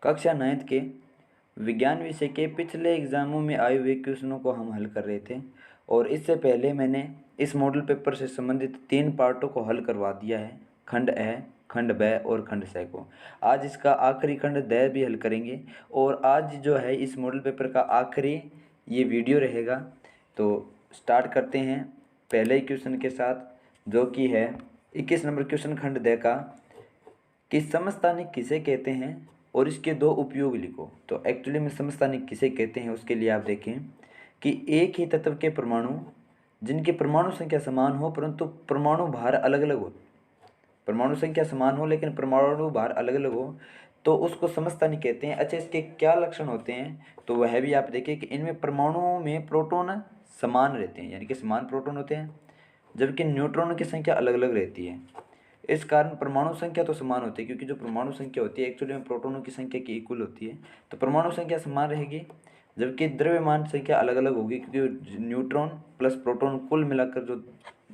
कक्षा 9th के विज्ञान विषय के पिछले एग्ज़ामों में आए हुए क्वेश्चनों को हम हल कर रहे थे और इससे पहले मैंने इस मॉडल पेपर से संबंधित 3 पार्टों को हल करवा दिया है, खंड अ, खंड ब और खंड स को। आज इसका आखिरी खंड द भी हल करेंगे और आज जो है इस मॉडल पेपर का आखिरी ये वीडियो रहेगा। तो स्टार्ट करते हैं पहले क्वेश्चन के साथ, जो कि है 21 नंबर क्वेश्चन खंड द का, कि समस्थानिक किसे कहते हैं और इसके दो उपयोग लिखो। तो एक्चुअली में समस्थानिक किसे कहते हैं उसके लिए आप देखें कि एक ही तत्व के परमाणु जिनकी परमाणु संख्या समान हो परंतु परमाणु भार अलग अलग हो, परमाणु संख्या समान हो लेकिन परमाणु भार अलग अलग हो, तो उसको समस्थानिक कहते हैं। अच्छा, इसके क्या लक्षण होते हैं तो वह भी आप देखिए कि इनमें परमाणुओं में प्रोटॉन समान रहते हैं, यानी कि समान प्रोटॉन होते हैं, जबकि न्यूट्रॉनों की संख्या अलग अलग रहती है। इस कारण परमाणु संख्या तो समान होती है, क्योंकि जो परमाणु संख्या होती है एक्चुअली में प्रोटॉनों की संख्या की इक्वल होती है, तो परमाणु संख्या समान रहेगी, जबकि द्रव्यमान संख्या अलग अलग होगी, क्योंकि न्यूट्रॉन प्लस प्रोटॉन कुल मिलाकर जो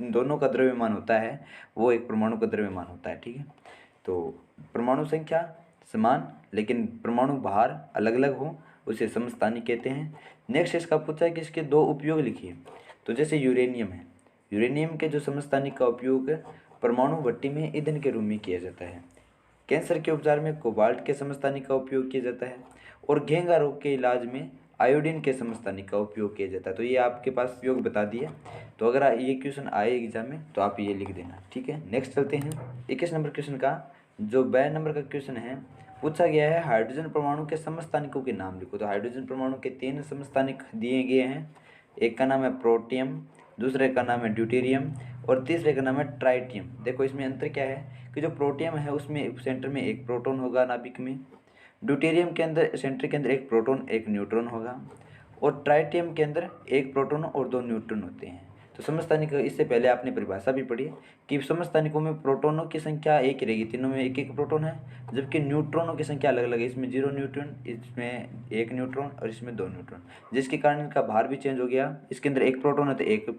दोनों का द्रव्यमान होता है वो एक परमाणु का द्रव्यमान होता है। ठीक है, तो परमाणु संख्या समान लेकिन परमाणु भार अलग अलग हो उसे समस्थानिक कहते हैं। नेक्स्ट इसका पूछा है कि इसके दो उपयोग लिखिए। तो जैसे यूरेनियम है, यूरेनियम के जो समस्थानिक का उपयोग परमाणु भट्टी में ईंधन के रूप में किया जाता है। कैंसर के उपचार में कोबाल्ट के समस्थानिक का उपयोग किया जाता है और घेंघा रोग के इलाज में आयोडीन के समस्थानिक का उपयोग किया जाता है। तो ये आपके पास उपयोग बता दिया, तो अगर ये क्वेश्चन आए एग्जाम में तो आप ये लिख देना। ठीक है, नेक्स्ट चलते हैं 21 नंबर क्वेश्चन का, जो 22 नंबर का क्वेश्चन है। पूछा गया है हाइड्रोजन परमाणु के समस्थानिकों के नाम लिखो। तो हाइड्रोजन परमाणु के 3 समस्थानिक दिए गए हैं, एक का नाम है प्रोटियम, दूसरे का नाम है ड्यूटेरियम और तीसरे का नाम है ट्राइटियम। देखो इसमें अंतर क्या है कि जो प्रोटियम है उसमें सेंटर में एक प्रोटॉन होगा नाभिक में, ड्यूटेरियम के अंदर सेंटर के अंदर एक प्रोटॉन एक न्यूट्रॉन होगा और ट्राइटियम के अंदर एक प्रोटॉन और 2 न्यूट्रॉन होते हैं। तो समस्थानिक, इससे पहले आपने परिभाषा भी पढ़ी कि समस्थानिकों में प्रोटॉनों की संख्या एक ही रहेगी, तीनों में एक एक प्रोटॉन है, जबकि न्यूट्रॉनों की संख्या अलग अलग है। इसमें 0 न्यूट्रॉन, इसमें 1 न्यूट्रॉन और इसमें 2 न्यूट्रॉन, जिसके कारण इनका भार भी चेंज हो गया। इसके अंदर एक प्रोटॉन है तो एक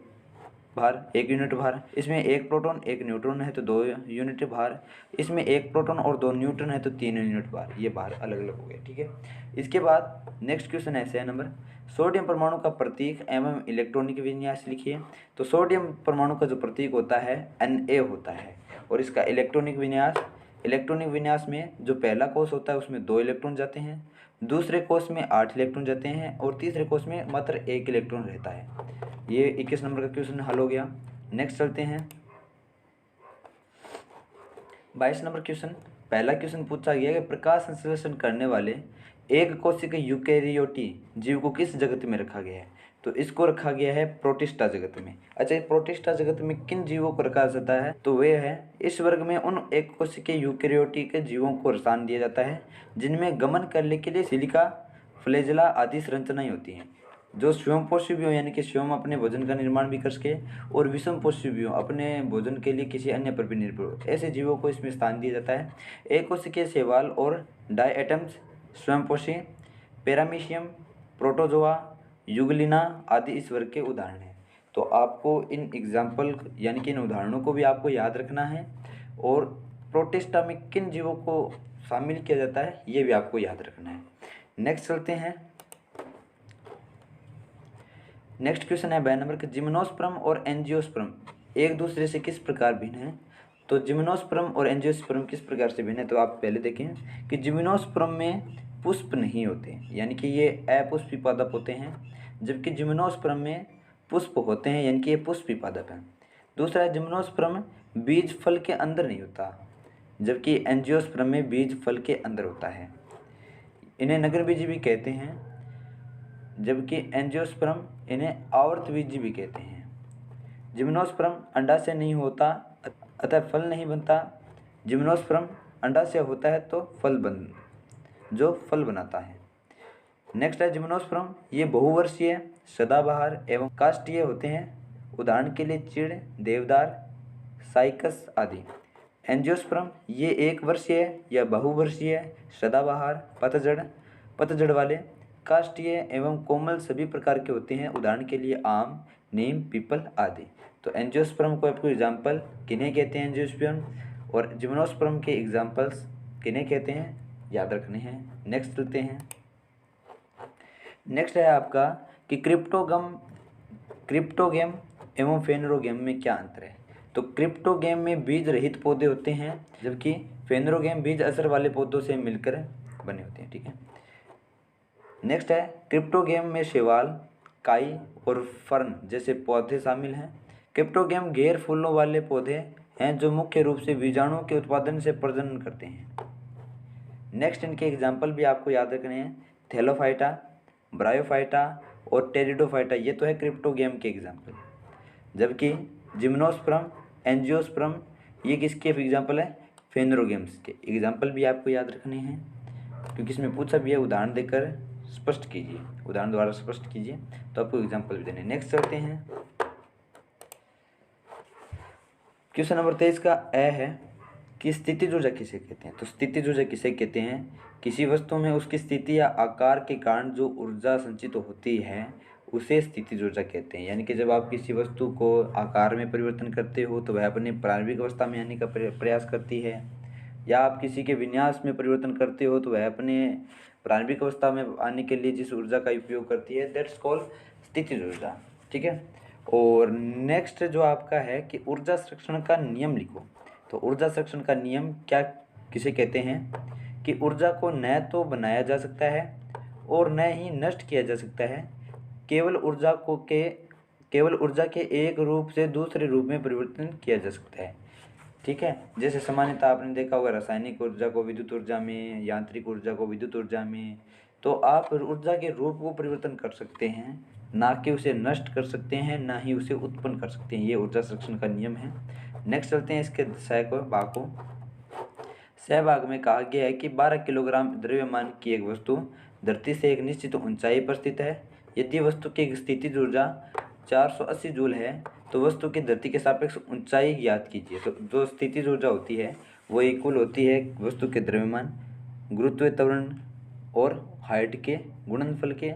भार, 1 यूनिट भार, इसमें एक प्रोटॉन एक न्यूट्रॉन है तो 2 यूनिट भार, इसमें एक प्रोटॉन और 2 न्यूट्रॉन है तो 3 यूनिट भार। ये भार अलग अलग हो गए। ठीक है, इसके बाद नेक्स्ट क्वेश्चन है 6 नंबर, सोडियम परमाणु का प्रतीक एवं इलेक्ट्रॉनिक विन्यास लिखिए। तो सोडियम परमाणु का जो प्रतीक होता है Na होता है और इसका इलेक्ट्रॉनिक विन्यास में जो पहला कोष होता है उसमें 2 इलेक्ट्रॉन जाते हैं, दूसरे कोष में 8 इलेक्ट्रॉन जाते हैं और तीसरे कोष में मात्र 1 इलेक्ट्रॉन रहता है। ये 21 नंबर का क्वेश्चन हल हो गया। नेक्स्ट चलते हैं 22 नंबर क्वेश्चन। पहला क्वेश्चन पूछा गया कि प्रकाश संश्लेषण करने वाले एक कोशिका यूकेरियोटी जीव को किस जगत में रखा गया है। तो इसको रखा गया है प्रोटिस्टा जगत में। अच्छा, प्रोटिस्टा जगत में किन जीवों को रखा जाता है तो वे है इस वर्ग में उन एक कोशिकीय यूकेरियोटी के जीवों को स्थान दिया जाता है जिनमें गमन करने के लिए सिलिका, फ्लैजेला आदि संरचनाएं होती हैं, जो स्वयंपोषी भी हो, यानी कि स्वयं अपने भोजन का निर्माण भी कर सके, और विषमपोषी भी हो, अपने भोजन के लिए किसी अन्य पर भी निर्भर हो, ऐसे जीवों को इसमें स्थान दिया जाता है। एक कोशिकीय शैवाल और डायएटम्स स्वयंपोषी, पैरामीशियम, प्रोटोजोआ, युगलिना आदि इस वर्ग के उदाहरण हैं। तो आपको इन एग्जाम्पल यानी कि इन उदाहरणों को भी आपको याद रखना है और प्रोटिस्टा में किन जीवों को शामिल किया जाता है ये भी आपको याद रखना है। नेक्स्ट चलते हैं, नेक्स्ट क्वेश्चन है 22 नंबर के, जिम्नोस्पर्म और एंजियोस्पर्म एक दूसरे से किस प्रकार भिन्न हैं। तो जिम्नोस्पर्म और एंजियोस्पर्म किस प्रकार से भिन्न है तो आप पहले देखें कि जिम्नोस्पर्म में पुष्प नहीं होते, यानी कि ये अपुष्पी पादप होते हैं, जबकि जिम्नोस्पर्म में पुष्प होते हैं, यानी कि ये पुष्पी पादप हैं। दूसरा है जिम्नोस्पर्म बीज फल के अंदर नहीं होता, जबकि एंजियोस्पर्म में बीज फल के अंदर होता है। इन्हें नगरबीजी भी कहते हैं, जबकि एंजियोस्पर्म इन्हें आवर्तबीजी भी कहते हैं। जिम्नोस्पर्म अंडाशय नहीं होता अतः फल नहीं बनता, जिम्नोस्पर्म अंडाशय होता है तो जो फल बनाता है। नेक्स्ट है जिम्नोस्पर्म, ये बहुवर्षीय, सदाबहार एवं काष्ठीय होते हैं, उदाहरण के लिए चीड़, देवदार, साइकस आदि। एंजियोस्पर्म ये एक वर्षीय या बहुवर्षीय, सदाबहार, पतझड़ वाले, काष्ठीय एवं कोमल सभी प्रकार के होते हैं, उदाहरण के लिए आम, नीम, पीपल आदि। तो एंजियोस्पर्म को आपको एग्जाम्पल किन्हें कहते हैं एंजियोस्पर्म, और जिम्नोस्पर्म के एग्जाम्पल्स किन्हें कहते हैं याद रखने हैं। नेक्स्ट चलते हैं। नेक्स्ट है आपका कि क्रिप्टोगेम एवं फेनरोगेम में क्या अंतर है। तो क्रिप्टोगेम में बीज रहित पौधे होते हैं, जबकि फेनरोगेम बीज असर वाले पौधों से मिलकर बने होते हैं। ठीक है। नेक्स्ट है क्रिप्टोगेम में शैवाल, काई और फर्न जैसे पौधे शामिल हैं। क्रिप्टोगेम गैर फूलों वाले पौधे हैं जो मुख्य रूप से बीजाणुओं के उत्पादन से प्रजनन करते हैं। नेक्स्ट इनके एग्जाम्पल भी आपको याद रखने हैं। थैलोफाइटा, ब्रायोफाइटा और टेरिडोफाइटा, ये तो है क्रिप्टोगेम के एग्जाम्पल। जबकि जिम्नोस्पर्म, एंजियोस्पर्म, ये किसके एग्जाम्पल है, फेनरोगेम्स के एग्जाम्पल भी आपको याद रखने हैं, क्योंकि इसमें पूछा भी है। उदाहरण देकर स्पष्ट कीजिए, उदाहरण द्वारा स्पष्ट कीजिए, तो आपको एग्जाम्पल भी देने। नेक्स्ट चलते हैं। क्वेश्चन नंबर 23 का ए है कि स्थितिज ऊर्जा किसे कहते हैं। तो स्थितिज ऊर्जा किसे कहते हैं, किसी वस्तु में उसकी स्थिति या आकार के कारण जो ऊर्जा संचित होती है उसे स्थितिज ऊर्जा कहते हैं। यानी कि जब आप किसी वस्तु को आकार में परिवर्तन करते हो तो वह अपनी प्रारंभिक अवस्था में आने का प्रयास करती है, या आप किसी के विन्यास में परिवर्तन करते हो तो वह अपने प्रारंभिक अवस्था में आने के लिए जिस ऊर्जा का उपयोग करती है, दैट्स कॉल्ड स्थितिज ऊर्जा। ठीक है। और नेक्स्ट जो आपका है कि ऊर्जा संरक्षण का नियम लिखो। तो ऊर्जा संरक्षण का नियम क्या किसे कहते हैं कि ऊर्जा को न तो बनाया जा सकता है और न ही नष्ट किया जा सकता है, केवल ऊर्जा के एक रूप से दूसरे रूप में परिवर्तन किया जा सकता है। ठीक है। जैसे सामान्यतः आपने देखा होगा रासायनिक ऊर्जा को विद्युत ऊर्जा में, यांत्रिक ऊर्जा को विद्युत ऊर्जा में, तो आप ऊर्जा के रूप को परिवर्तन कर सकते हैं, ना कि उसे नष्ट कर सकते हैं, ना ही उसे उत्पन्न कर सकते हैं। ये ऊर्जा संरक्षण का नियम है। नेक्स्ट चलते हैं इसके सहभाग को। सहभाग में कहा गया है कि 12 किलोग्राम द्रव्यमान की एक वस्तु धरती से एक निश्चित ऊंचाई पर स्थित है। यदि वस्तु की स्थितिज ऊर्जा 480 जूल है तो वस्तु की धरती के सापेक्ष ऊंचाई ज्ञात कीजिए। तो जो स्थितिज ऊर्जा होती है वो इक्वल होती है वस्तु के द्रव्यमान, गुरुत्वीय त्वरण और हाइट के गुणनफल के।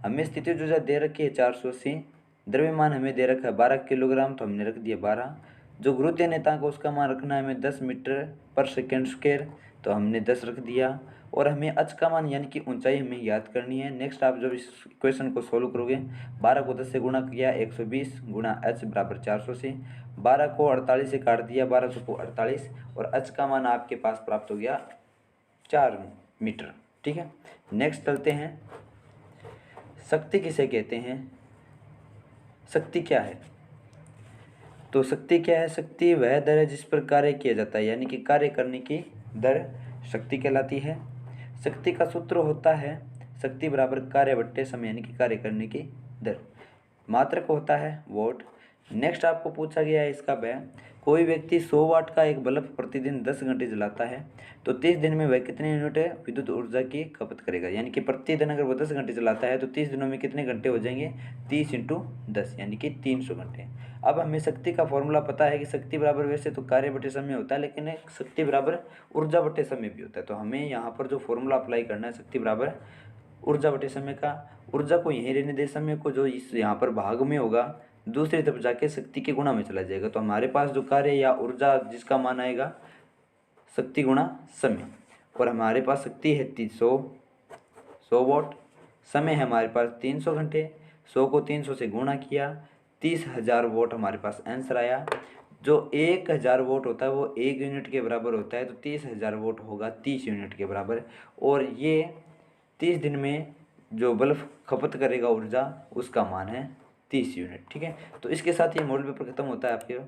हमें स्थितिज ऊर्जा दे रखी है 480, द्रव्यमान हमें दे रखा है 12 किलोग्राम, तो हमने रख दिया 12। जो गुरुत्वीय नेतांक को उसका मान रखना है हमें 10 मीटर पर सेकेंड स्क्वायर, तो हमने 10 रख दिया। और हमें अच का मान यानी कि ऊंचाई हमें याद करनी है। नेक्स्ट आप जब इस क्वेश्चन को सोल्व करोगे, 12 को 10 से गुणा किया 120 गुणा h बराबर 480, 12 को 48 से काट दिया 12 को 48, और h का मान आपके पास प्राप्त हो गया 4 मीटर। ठीक है। नेक्स्ट चलते हैं। शक्ति किसे कहते हैं, शक्ति क्या है। तो शक्ति क्या है, शक्ति वह दर है जिस पर कार्य किया जाता है, यानी कि कार्य करने की दर शक्ति कहलाती है। शक्ति का सूत्र होता है शक्ति बराबर कार्य बट्टे समय, यानी कि कार्य करने की दर। मात्रक होता है वोट। नेक्स्ट आपको पूछा गया है इसका वह, कोई व्यक्ति 100 वाट का एक बल्ब प्रतिदिन 10 घंटे जलाता है तो 30 दिन में वह कितने यूनिट विद्युत ऊर्जा की खपत करेगा। यानी कि प्रतिदिन अगर वो 10 घंटे चलाता है तो 30 दिनों में कितने घंटे हो जाएंगे, 30 × 10 यानी कि 300 घंटे। अब हमें शक्ति का फॉर्मूला पता है कि शक्ति बराबर वैसे तो कार्य बटे समय होता है, लेकिन शक्ति बराबर ऊर्जा बटे समय भी होता है। तो हमें यहाँ पर जो फॉर्मूला अप्लाई करना है शक्ति बराबर ऊर्जा बटे समय का, ऊर्जा को यहीं रहने दे, समय को जो इस यहाँ पर भाग में होगा दूसरी तरफ जाके शक्ति के गुणा में चला जाएगा। तो हमारे पास जो कार्य या ऊर्जा जिसका मान आएगा शक्ति गुणा समय, और हमारे पास शक्ति है 100 वाट, समय है हमारे पास 300 घंटे, 100 को 300 से गुणा किया 30,000 वाट हमारे पास आंसर आया। जो 1000 वाट होता है वो 1 यूनिट के बराबर होता है, तो 30,000 वाट होगा 30 यूनिट के बराबर। और ये 30 दिन में जो बल्ब खपत करेगा ऊर्जा उसका मान है 30 यूनिट। ठीक है। तो इसके साथ ये मॉडल पेपर खत्म होता है आपके।